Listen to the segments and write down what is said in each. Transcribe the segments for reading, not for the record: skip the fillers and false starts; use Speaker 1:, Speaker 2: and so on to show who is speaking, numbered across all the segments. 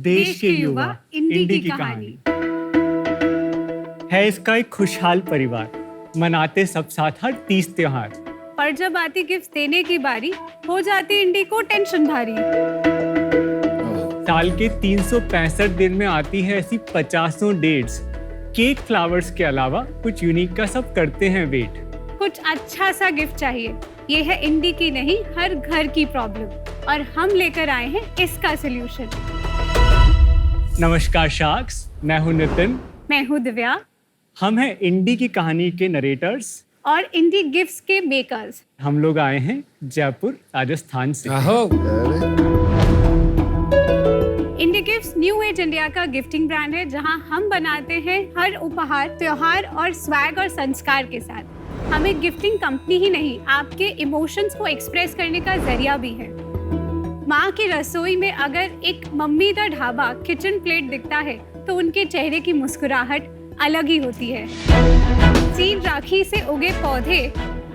Speaker 1: देश के युवा इंडी की कहानी है। इसका एक खुशहाल परिवार, मनाते सब साथ हर 30 त्योहार।
Speaker 2: पर जब आती गिफ्ट देने की बारी, हो जाती इंडी को टेंशन भारी।
Speaker 1: साल के 365 दिन में आती है ऐसी 50 डेट्स। केक फ्लावर्स के अलावा कुछ यूनिक का सब करते हैं वेट।
Speaker 2: कुछ अच्छा सा गिफ्ट चाहिए, ये है इंडी की नहीं हर घर की प्रॉब्लम, और हम लेकर आए हैं इसका सलूशन।
Speaker 1: नमस्कार शार्क्स, मैं हूं नितिन।
Speaker 2: मैं हूं दिव्या।
Speaker 1: हम हैं इंडी की कहानी के नरेटर्स
Speaker 2: और इंडी गिफ्ट्स के मेकर्स।
Speaker 1: हम लोग आए हैं जयपुर, राजस्थान से।
Speaker 2: इंडी गिफ्ट्स न्यू एज इंडिया का गिफ्टिंग ब्रांड है, जहां हम बनाते हैं हर उपहार त्योहार और स्वैग और संस्कार के साथ। हम एक गिफ्टिंग कंपनी ही नहीं, आपके इमोशंस को एक्सप्रेस करने का जरिया भी है। माँ की रसोई में अगर एक मम्मी का ढाबा किचन प्लेट दिखता है तो उनके चेहरे की मुस्कुराहट अलग ही होती है। सीड राखी से उगे पौधे,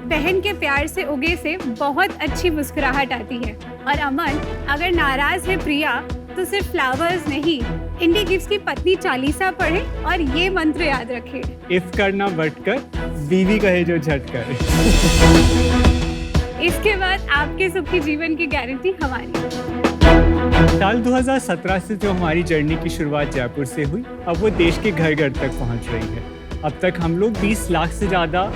Speaker 2: बहन के प्यार से उगे से बहुत अच्छी मुस्कुराहट आती है। और अमन, अगर नाराज है प्रिया तो सिर्फ फ्लावर्स नहीं, इंडी गिफ्ट्स की पत्नी चालीसा पढ़े और ये मंत्र याद रखे,
Speaker 1: इफ करना बटकर, बीवी कहे जो झटकर।
Speaker 2: इसके बाद आपके सुखी जीवन की गारंटी हमारी।
Speaker 1: साल 2017 से जो हमारी जर्नी की शुरुआत जयपुर से हुई, अब वो देश के घर घर तक पहुंच रही है। अब तक हम लोग 20 लाख से ज़्यादा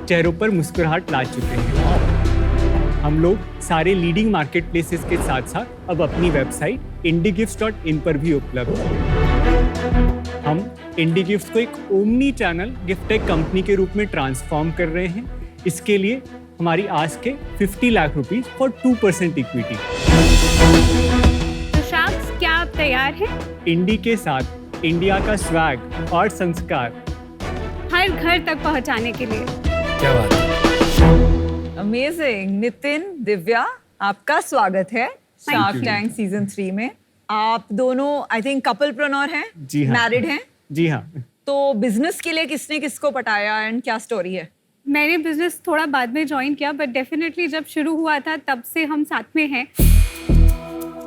Speaker 1: चेहरों पर मुस्कुराहट ला चुके हैं। हम लोग सारे लीडिंग मार्केट प्लेसेस के साथ साथ अब अपनी वेबसाइट indiegifts.in पर भी उपलब्ध हैं। हम इंडी गिफ्ट्स को एक omni channel gift tech company के रूप में ट्रांसफॉर्म कर रहे हैं। इसके लिए हमारी आस्क है 50 लाख रुपीस फॉर 2% इक्विटी।
Speaker 2: तो शार्क्स, क्या आप तैयार हैं?
Speaker 1: इंडी के साथ इंडिया का स्वैग और संस्कार
Speaker 2: हर घर तक पहुंचाने के लिए।
Speaker 3: क्या बात है।
Speaker 4: अमेजिंग। नितिन, दिव्या, आपका स्वागत है शार्क टैंक सीजन 3 में। आप दोनों आई थिंक कपलप्रेन्योर हैं,
Speaker 1: जी हाँ,
Speaker 4: मैरिड हैं।
Speaker 1: जी हाँ।
Speaker 4: तो बिजनेस के लिए किसने किसको पटाया एंड क्या स्टोरी है?
Speaker 2: मैंने बिजनेस थोड़ा बाद में ज्वाइन किया, बट डेफिनेटली जब शुरू हुआ था तब से हम साथ में हैं।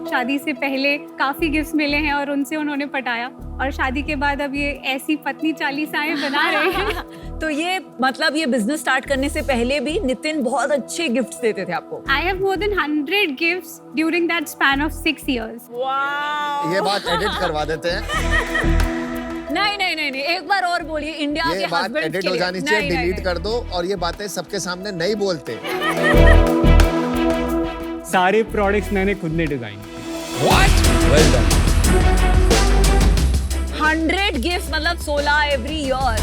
Speaker 2: शादी से पहले काफी गिफ्ट्स मिले हैं और उनसे उन्होंने पटाया, और शादी के बाद अब ये ऐसी पत्नी चालीसाएं बना रहे हैं।
Speaker 4: तो ये मतलब ये बिजनेस स्टार्ट करने से पहले भी नितिन बहुत अच्छे गिफ्ट्स देते थे आपको?
Speaker 2: I have more than 100 gifts during that span of 6 years.
Speaker 4: वाह!
Speaker 3: ये बात एडिट करवा देते हैं।
Speaker 4: नहीं, एक बार और बोलिए। इंडिया
Speaker 3: ये
Speaker 4: के
Speaker 3: बात
Speaker 4: हस्बैंड
Speaker 3: एडिट हो जानी चाहिए, डिलीट कर दो, और ये बातें सबके सामने नहीं बोलते।
Speaker 1: सारे प्रोडक्ट्स मैंने खुद ने डिजाइन किए।
Speaker 3: Well done.
Speaker 4: 100 गिफ्ट्स मतलब 16 एवरी ईयर।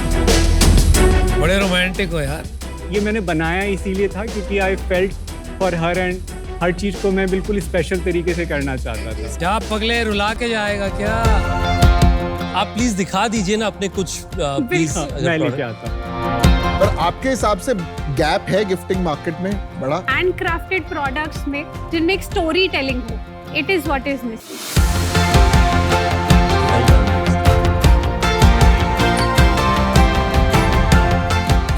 Speaker 3: बड़े रोमांटिक हो यार।
Speaker 1: ये मैंने बनाया इसीलिए था क्योंकि I felt for her, and हर चीज को मैं बिल्कुल स्पेशल तरीके से करना चाहता था।
Speaker 5: क्या पगले रुला के जाएगा क्या? आप प्लीज दिखा दीजिए ना अपने कुछ प्लीज।
Speaker 1: मैं लेके आता हूँ।
Speaker 6: पर आपके हिसाब से गैप है गिफ्टिंग मार्केट में बड़ा?
Speaker 2: हैंड क्राफ्टेड प्रोडक्ट्स में जिनमें एक स्टोरी टेलिंग हो, it is what is missing.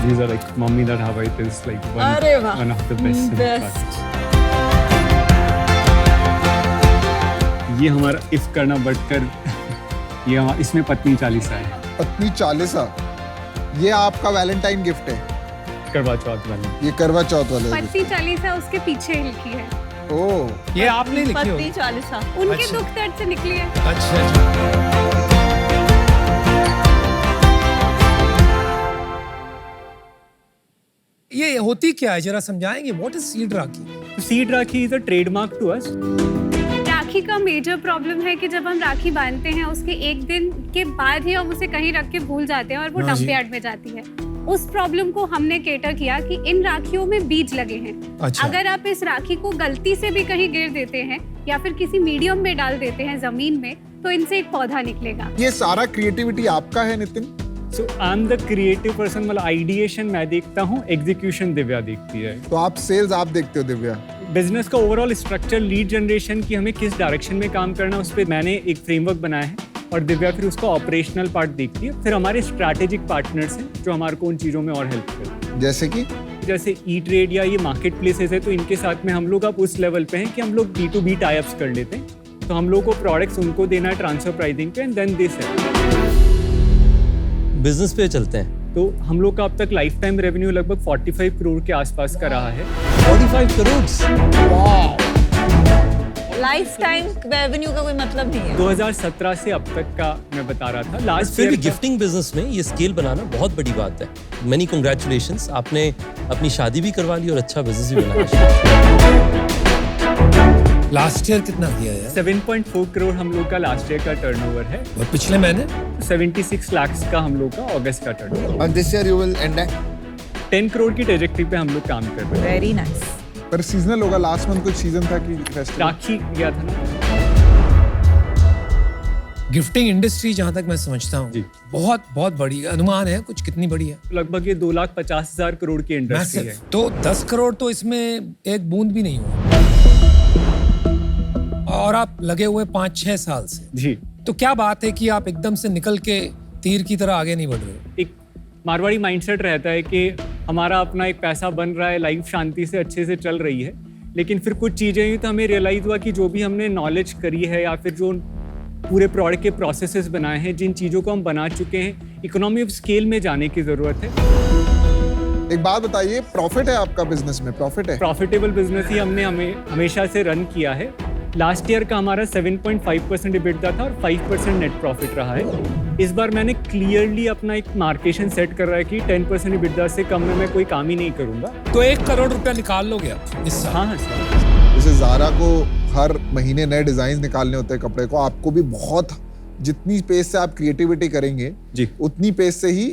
Speaker 1: These are like Mummy That How It Is, like one of the best. ये हमारा इफ करना बटकर, ये हमारा इसमें पत्नी चालीसा है।
Speaker 6: पत्नी चालीसा, ये आपका वैलेंटाइन गिफ्ट है?
Speaker 1: करवा चौथ वाले।
Speaker 6: ये करवा चौथ वाले
Speaker 2: पत्नी चालीसा उसके पीछे लिखी है।
Speaker 6: ओह,
Speaker 5: ये आपने लिखी
Speaker 4: पत्नी
Speaker 5: होगी।
Speaker 4: चालीसा
Speaker 2: उनके
Speaker 5: अच्छा।
Speaker 2: दुख दर्द से निकली है।
Speaker 5: अच्छा। ये होती क्या है, जरा समझाएंगे? What is seed rakhi?
Speaker 1: Seed rakhi is a trademark to us.
Speaker 2: Rakhi का मेजर प्रॉब्लम है कि जब हम राखी बांधते हैं उसके एक दिन के बाद ही हम उसे कहीं रख के भूल जाते हैं और वो
Speaker 5: हाँ जी।
Speaker 2: डंप यार्ड में जाती है। उस प्रॉब्लम को हमने केटर किया कि इन राखियों में बीज लगे हैं।
Speaker 5: अच्छा।
Speaker 2: अगर आप इस राखी को गलती से भी कहीं गिर देते हैं या फिर किसी मीडियम में डाल देते हैं जमीन में, तो इनसे एक पौधा निकलेगा।
Speaker 6: ये सारा क्रिएटिविटी आपका है Nitin?
Speaker 1: So I am the creative person. मतलब आइडिएशन मैं देखता हूँ, एग्जीक्यूशन दिव्या देखती है।
Speaker 6: तो आप सेल्स आप देखते हो दिव्या?
Speaker 1: बिजनेस का ओवरऑल स्ट्रक्चर, लीड जनरेशन की हमें किस डायरेक्शन में काम करना है, उस पर मैंने एक फ्रेमवर्क बनाया है, और दिव्या फिर उसका ऑपरेशनल पार्ट देखती है। फिर हमारे स्ट्रैटेजिक पार्टनर्स हैं जो हमारे को उन चीज़ों में और हेल्प करते हैं।
Speaker 6: जैसे
Speaker 1: ई ट्रेड या ये मार्केट प्लेसेस है, तो इनके साथ में हम लोग अब उस लेवल पे हैं कि हम लोग B2B टाई अप्स कर लेते हैं तो हम लोग को प्रोडक्ट्स उनको देना है ट्रांसफर प्राइसिंग पे and then they sell.
Speaker 5: Business पे चलते हैं।
Speaker 1: तो हम लोग का अब तक लाइफ टाइम रेवेन्यू लगभग 45 करोड़ के आसपास का रहा है।
Speaker 5: 45 करोड़।
Speaker 4: लाइफ टाइम रेवेन्यू का कोई मतलब नहीं है।
Speaker 1: 2017 से अब तक का मैं बता रहा था। लास्ट
Speaker 5: फिर भी
Speaker 1: ईयर
Speaker 5: गिफ्टिंग बिजनेस में ये स्केल बनाना बहुत बड़ी बात है। मेनी कांग्रेचुलेशंस, आपने अपनी शादी भी करवा ली और अच्छा बिजनेस भी बनाया।
Speaker 7: लास्ट ईयर कितना किया यार?
Speaker 1: 7.4 करोड़ हम लोग का लास्ट ईयर का टर्नओवर है।
Speaker 7: और पिछले महीने
Speaker 1: 76 लाख का हम लोग का अगस्त का turnover.
Speaker 3: And this year you will end at
Speaker 1: 10 crore की ट्रेजेक्टरी पे हम लोग काम कर रहे हैं।
Speaker 4: Very nice.
Speaker 6: पर सीजनल होगा, लास्ट मंथ कुछ सीजन था कि फेस्टिवल?
Speaker 1: राखी गया था ना।
Speaker 7: गिफ्टिंग इंडस्ट्री जहां तक मैं समझता हूँ
Speaker 1: जी।
Speaker 7: बहुत बहुत बड़ी, अनुमान है कुछ कितनी बड़ी है?
Speaker 1: लगभग ये 2,50,000 करोड़ की इंडस्ट्री है।
Speaker 7: Massive। तो 10 करोड़ तो इसमें एक बूंद भी नहीं हुआ, और आप लगे हुए 5-6 साल से।
Speaker 1: जी।
Speaker 7: तो क्या बात है कि आप एकदम से निकल के तीर की तरह आगे नहीं बढ़ रहे हो?
Speaker 1: एक मारवाड़ी माइंडसेट रहता है कि हमारा अपना एक पैसा बन रहा है, लाइफ शांति से अच्छे से चल रही है, लेकिन फिर कुछ चीज़ें हुई तो हमें रियलाइज़ हुआ कि जो भी हमने नॉलेज करी है या फिर जो पूरे प्रोडक्ट के प्रोसेसेस बनाए हैं, जिन चीज़ों को हम बना चुके हैं, इकोनॉमी ऑफ स्केल में जाने की ज़रूरत है।
Speaker 6: एक बात बताइए, प्रॉफिट है आपका बिजनेस में? प्रॉफिट है?
Speaker 1: प्रॉफिटेबल बिजनेस ही हमने हमेशा से रन किया है। लास्ट ईयर का हमारा 7.5% EBITDA था और 5% नेट प्रॉफिट रहा है। इस बार मैंने क्लियरली अपना एक मार्केशन सेट कर रहा है कि 10% EBITDA से कम में मैं कोई काम ही नहीं करूंगा।
Speaker 7: तो 1 करोड़ रुपया निकाल लोगे आप इस साल?
Speaker 1: हाँ सर।
Speaker 6: जैसे ज़ारा को हर महीने नए डिजाइन निकालने होते हैं कपड़े को, आपको भी बहुत, जितनी पेस से आप क्रिएटिविटी करेंगे
Speaker 1: जी,
Speaker 6: उतनी पेस से ही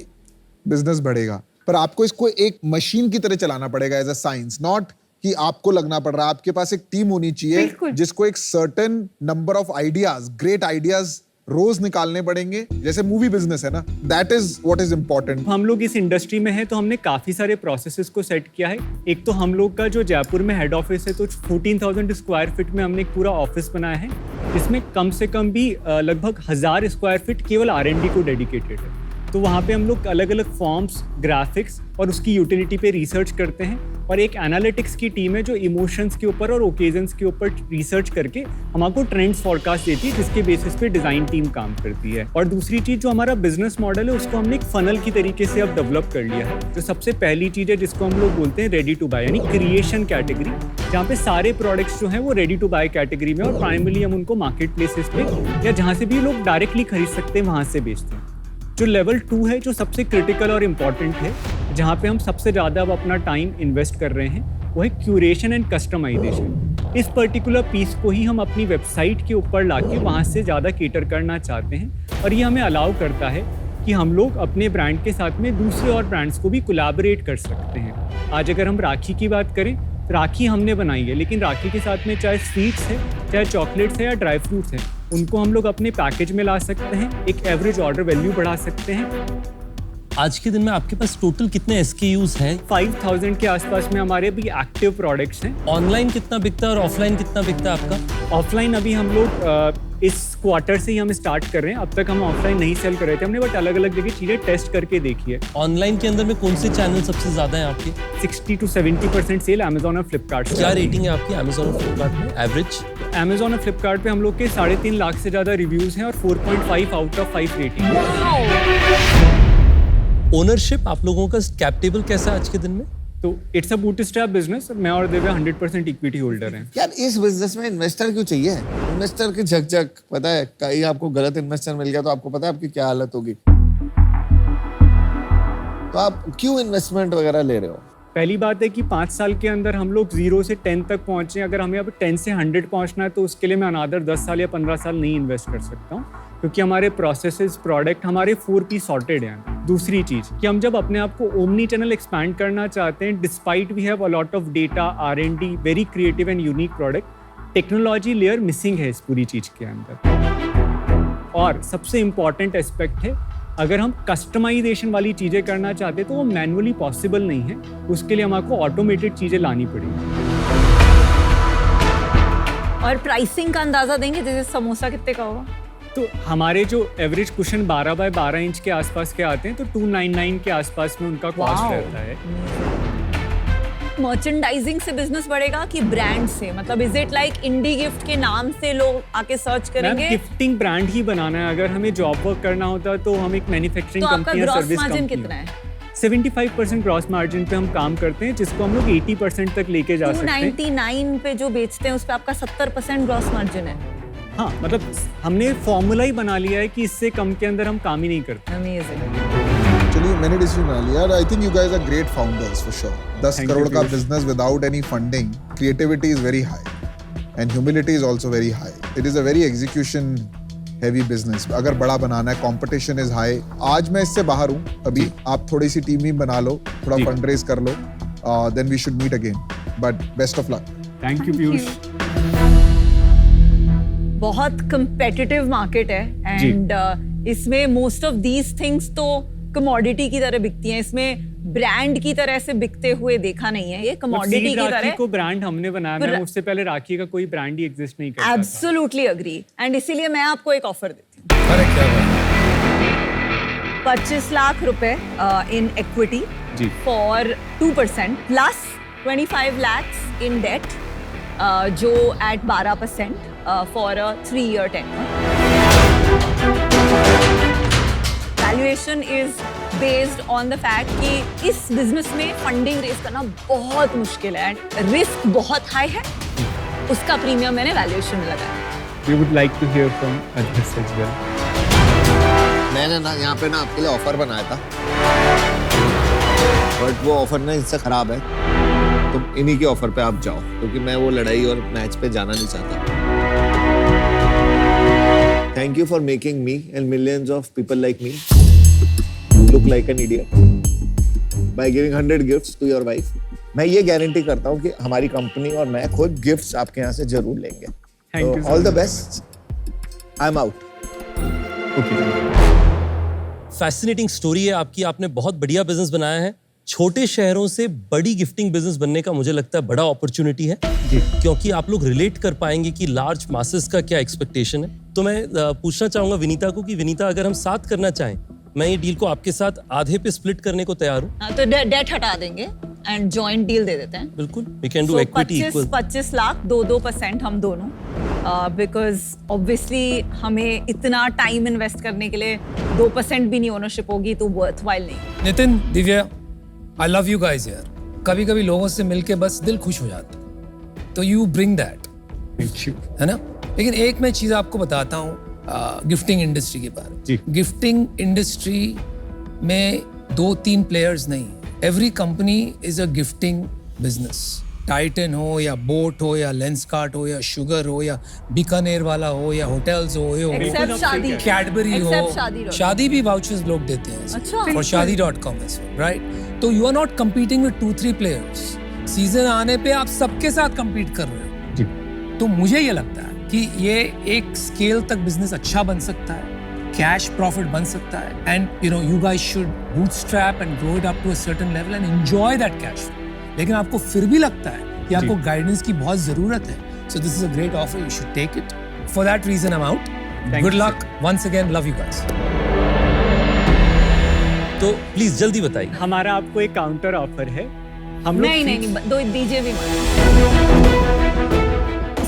Speaker 6: बिजनेस बढ़ेगा। पर आपको इसको एक मशीन की तरह चलाना पड़ेगा एज अ साइंस, नॉट कि आपको लगना पड़ रहा है। आपके पास एक टीम होनी चाहिए
Speaker 2: बिल्कुल।
Speaker 6: जिसको एक certain number of ideas, great ideas रोज निकालने पड़ेंगे। जैसे मूवी बिजनेस है ना, that is what is important.
Speaker 1: हम लोग इस इंडस्ट्री में हैं तो हमने काफ़ी सारे प्रोसेसेस को सेट किया है। एक तो हम लोग का जो जयपुर में हेड ऑफिस है, तो 14,000 स्क्वायर फीट में हमने एक पूरा ऑफिस बनाया है, जिसमें कम से कम भी लगभग 1,000 स्क्वायर फीट केवल R&D को डेडिकेटेड है। तो वहाँ पे हम लोग अलग अलग फॉर्म्स, ग्राफिक्स और उसकी यूटिलिटी पे रिसर्च करते हैं, और एक एनालिटिक्स की टीम है जो इमोशंस के ऊपर और ओकेजन्स के ऊपर रिसर्च करके हमको ट्रेंड्स फॉरकास्ट देती है, जिसके बेसिस पे डिज़ाइन टीम काम करती है। और दूसरी चीज़, जो हमारा बिजनेस मॉडल है उसको हमने एक फनल की तरीके से अब डेवलप कर लिया है। जो सबसे पहली चीज़ है जिसको हम लोग बोलते हैं रेडी टू बाय, यानी क्रिएशन कैटेगरी, जहाँ पे सारे प्रोडक्ट्स जो हैं वो रेडी टू बाय कैटेगरी में, और प्राइमरली हम उनको मार्केट प्लेसेस पे या जहाँ से भी लोग डायरेक्टली खरीद सकते हैं वहाँ से बेचते हैं। जो लेवल 2 है, जो सबसे क्रिटिकल और इम्पॉर्टेंट है, जहाँ पे हम सबसे ज़्यादा अब अपना टाइम इन्वेस्ट कर रहे हैं, वो है क्यूरेशन एंड कस्टमाइजेशन। इस पर्टिकुलर पीस को ही हम अपनी वेबसाइट के ऊपर लाके वहाँ से ज़्यादा केटर करना चाहते हैं, और ये हमें अलाउ करता है कि हम लोग अपने ब्रांड के साथ में दूसरे और ब्रांड्स को भी कोलैबोरेट कर सकते हैं। आज अगर हम राखी की बात करें, राखी हमने बनाई है, लेकिन राखी के साथ में चाहे स्वीट्स है, चाहे चॉकलेट्स है या ड्राई फ्रूट्स है, उनको हम लोग अपने पैकेज में ला सकते हैं, एक एवरेज ऑर्डर वैल्यू बढ़ा सकते हैं।
Speaker 5: आज के दिन में आपके पास टोटल कितने SKUs हैं?
Speaker 1: 5,000 के आसपास में हमारे भी एक्टिव प्रोडक्ट्स हैं।
Speaker 5: ऑनलाइन कितना बिकता है और ऑफलाइन कितना बिकता है आपका?
Speaker 1: ऑफलाइन अभी हम लोग इस क्वार्टर से ही हम स्टार्ट कर रहे हैं। अब तक हम ऑफलाइन नहीं सेल कर रहे थे, हमने बट अलग अलग जगह चीज़ें टेस्ट करके देखी है।
Speaker 5: ऑनलाइन के अंदर में कौन से चैनल सबसे ज्यादा हैं आपके?
Speaker 1: 60 to 70% सेल अमेजोन और फ्लिपकार्ट से।
Speaker 5: क्या रेटिंग है आपकी अमेजोन और फ्लिपकार्ट में एवरेज?
Speaker 1: अमेजोन और फ्लिपकार्ट पे हम लोग के 3.5 लाख से ज़्यादा रिव्यूज़ हैं और 4.5 आउट ऑफ 5 रेटिंग है।
Speaker 5: ओनरशिप आप लोगों का कैप टेबल कैसा है आज के दिन में?
Speaker 1: तो इट्स अ बूटस्ट्रैप बिजनेस। मैं और दिव्या 100% इक्विटी होल्डर हैं।
Speaker 3: यार इस बिजनेस में इन्वेस्टर क्यों चाहिए? इन्वेस्टर की झकझक, पता है कहीं आपको गलत इन्वेस्टर मिल गया तो आपको पता है आपकी क्या हालत होगी। तो आप क्यों इन्वेस्टमेंट वगैरह ले रहे हो?
Speaker 1: पहली बात है कि 5 साल के अंदर हम लोग 0 से 10 तक पहुंचे। अगर हमें अब 10 से 100 पहुंचना है तो उसके लिए मैं अनादर 10 साल या 15 साल नहीं इन्वेस्ट कर सकता हूँ, क्योंकि हमारे प्रोसेसेस, प्रोडक्ट हमारे 4P सॉर्टेड हैं। दूसरी चीज़ कि हम जब अपने आप को ओमनी चैनल एक्सपैंड करना चाहते हैं, despite we have a lot of data, R&D, very creative and unique product, technology layer missing है इस पूरी चीज़ के अंदर। और सबसे इम्पॉर्टेंट एस्पेक्ट है, अगर हम कस्टमाइजेशन वाली चीज़ें करना चाहते हैं तो वो मैनुअली पॉसिबल नहीं है। उसके लिए हमको ऑटोमेटेड चीज़ें लानी पड़ेगी।
Speaker 4: और प्राइसिंग का अंदाजा देंगे, जैसे समोसा कितने का होगा?
Speaker 1: तो हमारे जो एवरेज कुशन 12 बाय 12 इंच के आसपास के आते हैं, तो 299 के आसपास में उनका कॉस्ट रहता है।
Speaker 4: मर्चेंडाइजिंग से बिजनेस बढ़ेगा कि ब्रांड से? मतलब is it like indie gift के नाम से लोग आके सर्च
Speaker 1: मैम
Speaker 4: करेंगे?
Speaker 1: गिफ्टिंग ब्रांड ही बनाना है। अगर हमें जॉब वर्क करना होता तो हम एक मैन्युफैक्चरिंग
Speaker 4: तो आपका
Speaker 1: कंपनी या
Speaker 4: ग्रॉस
Speaker 1: सर्विस
Speaker 4: मार्जिन
Speaker 1: कंपनी
Speaker 4: कितना है?
Speaker 1: 75% ग्रॉस मार्जिन पे हम काम करते हैं, जिसको हम लोग 80% तक लेके जा सकते हैं।
Speaker 4: 299 पे जो बेचते हैं उस पे आपका 70% ग्रॉस मार्जिन है।
Speaker 1: हाँ, मतलब हमने फॉर्मूला ही बना लिया है कि इससे कम के अंदर हम काम ही नहीं करते।
Speaker 4: अमेजिंग।
Speaker 6: चलिए मैंने डिसीजन बना लिया। I think you guys are great founders for sure. 10
Speaker 1: Thank
Speaker 6: crore
Speaker 1: you,
Speaker 6: का
Speaker 1: Piyush.
Speaker 6: Business without any funding, creativity is very high and humility is also very high. It is a very execution heavy business. अगर बड़ा बनाना है, competition is high. आज मैं इससे बाहर हूँ, अभी आप थोड़ी सी टीम ही बना लो, थोड़ा
Speaker 1: जी.
Speaker 6: फंड रेज कर लो, then we should meet again. But best of luck.
Speaker 1: Thank you Piyush.
Speaker 4: बहुत कंपेटिटिव मार्केट है एंड इसमें मोस्ट ऑफ दीज थिंग्स तो कमोडिटी की तरह बिकती हैं। इसमें ब्रांड की तरह से बिकते हुए देखा नहीं है, ये कमोडिटी की
Speaker 1: राखी
Speaker 4: तरह।
Speaker 1: को ब्रांड हमने बनाया है, उससे पहले राखी का कोई ब्रांड ही एग्जिस्ट नहीं करता था।
Speaker 4: Absolutely agree. एंड इसीलिए मैं आपको एक ऑफर देती हूँ।
Speaker 7: अरे क्या बात है।
Speaker 4: 25 लाख रुपए इन इक्विटी
Speaker 1: जी।
Speaker 4: For 2% plus 25 lakhs in debt जो at 12% for a 3-year tenure. Valuation is based on the fact कि इस बिजनेस में फंडिंग रेज करना बहुत मुश्किल है एंड रिस्क बहुत हाई है। उसका प्रीमियम मैंने वैल्यूएशन में लगाया।
Speaker 1: We would like to hear from others as well.
Speaker 3: मैंने ना यहाँ पे ना आपके लिए ऑफर बनाया था, बट वो ऑफर ना इससे खराब है, तो इन्हीं के ऑफर पे आप जाओ, क्योंकि मैं वो लड़ाई और मैच पे जाना नहीं चाहता। Thank you for making me and millions of people like me look like an idiot by giving 100 gifts to your wife. मैं ये गारंटी करता हूँ कि हमारी कंपनी और मैं खुद गिफ्ट्स आपके यहाँ से जरूर लेंगे।
Speaker 1: Thank you so
Speaker 3: all the
Speaker 1: much.
Speaker 3: Best. I am out.
Speaker 1: Okay.
Speaker 5: Fascinating story है आपकी। आपने बहुत बढ़िया बिजनेस बनाया है। छोटे शहरों से बड़ी गिफ्टिंग बिजनेस बनने का मुझे लगता है बड़ा अपॉर्चुनिटी है, क्योंकि आप लोग रिलेट कर पाएंगे कि लार्ज मासेस का क्या एक्सपेक्टेशन है। तो मैं पूछना चाहूंगा विनीता को कि विनीता, अगर हम साथ करना चाहें, मैं ये डील को आपके साथ आधे पे स्प्लिट करने को तैयार हूँ।
Speaker 4: तो डेट हटा देंगे एंड जॉइंट डील दे देते हैं।
Speaker 5: बिल्कुल, we can do equity equal.
Speaker 4: 25 lakh 2% हम दोनों, बिकॉज ऑब्वियसली हमें इतना टाइम इन्वेस्ट करने के लिए 2% भी नहीं ओनरशिप होगी तो वर्थवाइल नहीं।
Speaker 7: Nitin, Divya, I love you guys यार। कभी कभी लोगों से मिलके बस दिल खुश हो जाता है, तो you bring that,
Speaker 1: Thank you.
Speaker 7: है ना। लेकिन एक मैं चीज आपको बताता हूँ गिफ्टिंग इंडस्ट्री के बारे
Speaker 1: जी।
Speaker 7: में। गिफ्टिंग इंडस्ट्री में 2-3 प्लेयर्स नहीं, every company is a gifting business. Titan हो या बोट हो या लेंसकार्ट हो या शुगर हो या बीकानेर वाला हो या होटल्स हो या
Speaker 4: एक्सेप्ट शादी,
Speaker 7: कैडबरी हो,
Speaker 4: Except शादी dot com.
Speaker 7: शादी भी वाउचर्स लोग देते हैं
Speaker 4: अच्छा।
Speaker 7: और शादी.com राइट। तो you are not competing with 2-3 players. Season आने पे आप सबके साथ कम्पीट कर रहे हो।
Speaker 1: जी।
Speaker 7: तो मुझे ये लगता है कि ये एक स्केल तक बिजनेस अच्छा बन सकता है, कैश प्रॉफिट बन सकता है, and you guys should bootstrap and grow it up to a certain level and enjoy that cash. लेकिन आपको फिर भी लगता है कि आपको गाइडेंस की बहुत जरूरत है, so this is a great offer, you should take it. For that reason I am out. Good
Speaker 1: you,
Speaker 7: luck once again, love you guys.
Speaker 5: तो प्लीज जल्दी बताइए।
Speaker 1: हमारा आपको एक काउंटर ऑफर है। हम लोग
Speaker 4: नहीं दो दीजिए भी मत।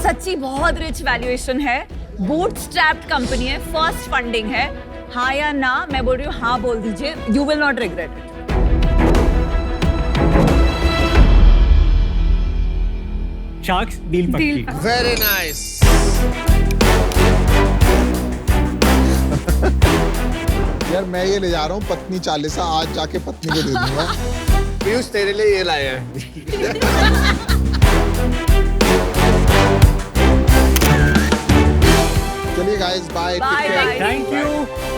Speaker 4: सच्ची बहुत रिच वैल्यूएशन है, बूटस्ट्रैप्ड कंपनी है, फर्स्ट फंडिंग है। हाँ या ना, मैं बोल रही हूँ हाँ बोल दीजिए, you will not regret it.
Speaker 1: Sharks deal पक्की।
Speaker 3: Very nice.
Speaker 6: यार मैं ये ले जा रहा हूँ पत्नी चालीसा, आज जाके पत्नी को दे दूंगा।
Speaker 3: पीयूष तेरे लिए ये लाया है।
Speaker 6: चलिए guys, bye.
Speaker 4: Bye, bye.
Speaker 1: Thank you.